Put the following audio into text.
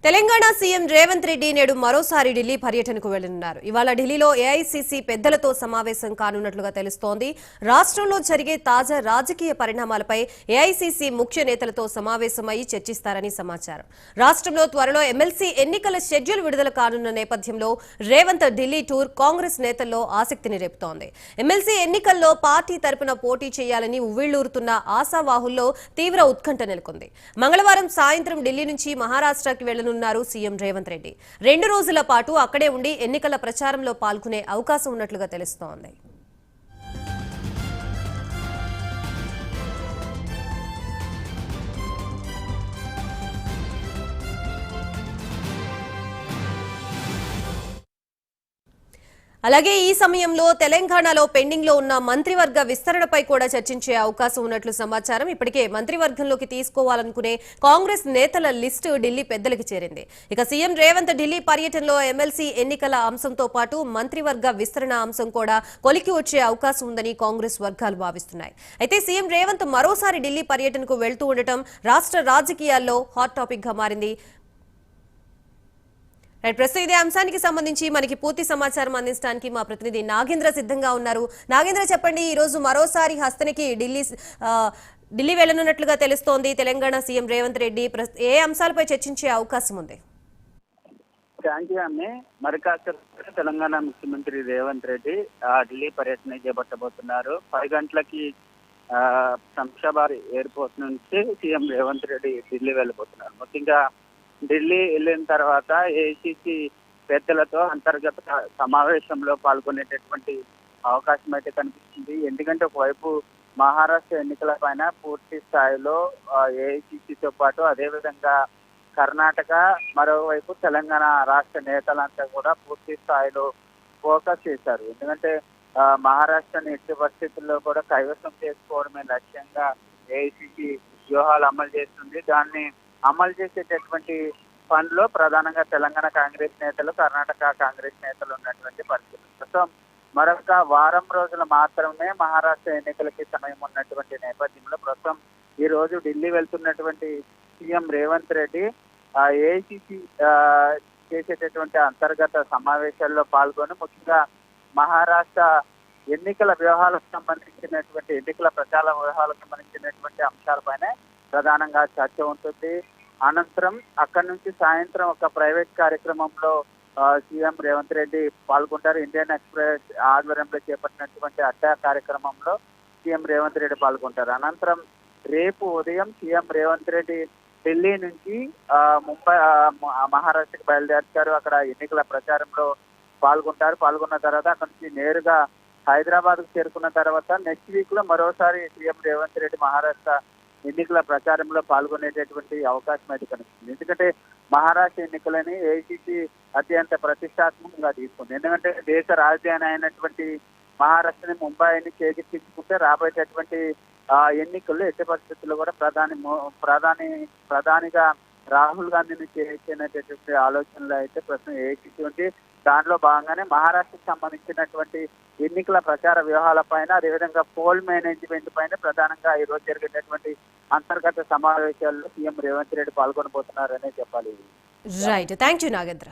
Telangana CM Revanth Reddy నేడు మరోసారి ఢిల్లీ పర్యటనకు వెళ్లనున్నారు. ఇవాళ ఢిల్లీలో ఏఐసీసీ పెద్దలతో సమావేశం కానున్నట్లుగా తెలుస్తోంది. రాష్ట్రంలో జరిగే తాజా రాజకీయ పరిణామాలపై ఏఐసీసీ ముఖ్య నేతలతో సమావేశమై చర్చిస్తారని సమాచారం. రాష్ట్రంలో త్వరలో ఎమ్మెల్సీ ఎన్నికల షెడ్యూల్ విడుదల కానున్న నేపథ్యంలో రేవంత్ ఢిల్లీ టూర్ కాంగ్రెస్ నేతల్లో ఆసక్తిని రేపుతోంది. ఎమ్మెల్సీ ఎన్నికల్లో పార్టీ తరపున పోటీ చేయాలని ఉవ్విళ్లూరుతున్న ఆశావాహుల్లో తీవ్ర ఉత్కంఠ నెలకొంది. మంగళవారం సాయంత్రం ఢిల్లీ నుంచి మహారాష్ట్రకి వెళ్లనున్నారు సీఎం రేవంత్ రెడ్డి. 2 రోజుల పాటు అక్కడే ఉండి ఎన్నికల ప్రచారంలో పాల్గొనే అవకాశం ఉన్నట్లుగా తెలుస్తోంది. అలాగే ఈ సమయంలో తెలంగాణలో పెండింగ్ లో ఉన్న మంత్రివర్గ విస్తరణపై కూడా చర్చించే అవకాశం ఉన్నట్లు సమాచారం. ఇప్పటికే మంత్రివర్గంలోకి తీసుకోవాలనుకునే కాంగ్రెస్ నేతల లిస్టు ఢిల్లీ పెద్దలకి చేరింది. ఇక సీఎం రేవంత్ ఢిల్లీ పర్యటనలో ఎమ్మెల్సీ ఎన్నికల అంశంతో పాటు మంత్రివర్గ విస్తరణ అంశం కూడా కొలికి వచ్చే అవకాశం ఉందని కాంగ్రెస్ వర్గాలు భావిస్తున్నాయి. అయితే సీఎం రేవంత్ మరోసారి ఢిల్లీ పర్యటనకు వెళ్తూ ఉండటం రాష్ట్ర రాజకీయాల్లో హాట్ టాపిక్ గా మారింది. ప్రస్తుతం ఇదే అంశానికి సంబంధించి మనకి పూర్తి సమాచారం అందించడానికి మా ప్రతినిధి నాగేంద్ర సిద్ధంగా ఉన్నారు. నాగేంద్ర, చెప్పండి, ఈ రోజు మరోసారి హస్తనికి ఢిల్లీ వెళ్లనున్నట్లుగా తెలుస్తోంది తెలంగాణ సీఎం రేవంత్ రెడ్డి. ఏ అంశాలపై చర్చించే అవకాశం ఉంది? థ్యాంక్ యూ అమ్మే. మరి కాస్త తెలంగాణ ముఖ్యమంత్రి రేవంత్ రెడ్డి ఢిల్లీ పర్యటన చేపట్టబోతున్నారు. 10 గంటలకి శంషాబాద్ ఎయిర్పోర్ట్ నుంచి సీఎం రేవంత్ రెడ్డి ఢిల్లీ వెళ్ళబోతున్నారు. ముఖ్యంగా ఢిల్లీ వెళ్ళిన తర్వాత ఏఐసీసీ పెద్దలతో అంతర్గత సమావేశంలో పాల్గొనేటటువంటి అవకాశం అయితే కనిపిస్తుంది. ఎందుకంటే ఒకవైపు మహారాష్ట్ర ఎన్నికల పైన పూర్తి స్థాయిలో ఏఐసీసీతో పాటు అదేవిధంగా కర్ణాటక, మరోవైపు తెలంగాణ రాష్ట్ర నేతలంతా కూడా పూర్తి స్థాయిలో ఫోకస్ చేశారు. ఎందుకంటే మహారాష్ట్రని ఎట్టి పరిస్థితుల్లో కూడా కైవసం చేసుకోవడమే లక్ష్యంగా ఏఐసీసీ వ్యూహాలు అమలు చేస్తుంది. దాన్ని అమలు చేసేటటువంటి పనిలో ప్రధానంగా తెలంగాణ కాంగ్రెస్ నేతలు, కర్ణాటక కాంగ్రెస్ నేతలు ఉన్నటువంటి పరిస్థితి. ప్రస్తుతం మరొక వారం రోజులు మాత్రమే మహారాష్ట్ర ఎన్నికలకి సమయం ఉన్నటువంటి నేపథ్యంలో ప్రస్తుతం ఈ రోజు ఢిల్లీ వెళ్తున్నటువంటి సీఎం రేవంత్ రెడ్డి ఏఐసీసీ చేసేటటువంటి అంతర్గత సమావేశాల్లో పాల్గొని ముఖ్యంగా మహారాష్ట్ర ఎన్నికల వ్యూహాలకు సంబంధించినటువంటి ఎన్నికల ప్రచార వ్యూహాలకు సంబంధించినటువంటి అంశాలపైనే ప్రధానంగా చర్చ ఉంటుంది. అనంతరం అక్కడి నుంచి సాయంత్రం ఒక ప్రైవేట్ కార్యక్రమంలో సీఎం రేవంత్ రెడ్డి పాల్గొంటారు. ఇండియన్ ఎక్స్ప్రెస్ ఆధ్వర్యంలో చేపట్టినటువంటి అడ్డా కార్యక్రమంలో సీఎం రేవంత్ రెడ్డి పాల్గొంటారు. అనంతరం రేపు ఉదయం సీఎం రేవంత్ రెడ్డి ఢిల్లీ నుంచి ముంబై మహారాష్ట్రకి బయలుదేరుతారు. అక్కడ ఎన్నికల ప్రచారంలో పాల్గొంటారు. పాల్గొన్న తర్వాత అక్కడి నుంచి నేరుగా హైదరాబాద్ కు చేరుకున్న తర్వాత నెక్స్ట్ వీక్ లో మరోసారి సీఎం రేవంత్ రెడ్డి మహారాష్ట్ర ఎన్నికల ప్రచారంలో పాల్గొనేటటువంటి అవకాశం అయితే కనిపిస్తుంది. ఎందుకంటే మహారాష్ట్ర ఎన్నికలని ఏఐసీసీ అత్యంత ప్రతిష్టాత్మకంగా తీసుకుంది. ఎందుకంటే దేశ రాజధాని అయినటువంటి మహారాష్ట్రని ముంబైని చేజిక్కించుకుంటే రాబోయేటటువంటి ఎన్నికల్లో ఎట్టి పరిస్థితుల్లో కూడా ప్రధానిగా రాహుల్ గాంధీని చేసేటటువంటి ఆలోచనలు అయితే ప్రస్తుతం ఏఐసీసీ ఉంది. దాంట్లో భాగంగానే మహారాష్ట్రకు సంబంధించినటువంటి ఎన్నికల ప్రచార వ్యూహాల పైన, అదేవిధంగా పోల్ మేనేజ్మెంట్ పైన ప్రధానంగా ఈ రోజు జరిగేటటువంటి అంతర్గత సమావేశాల్లో సీఎం రేవంత్ రెడ్డి పాల్గొనబోతున్నారనే చెప్పాలి. Right, thank you Nagendra.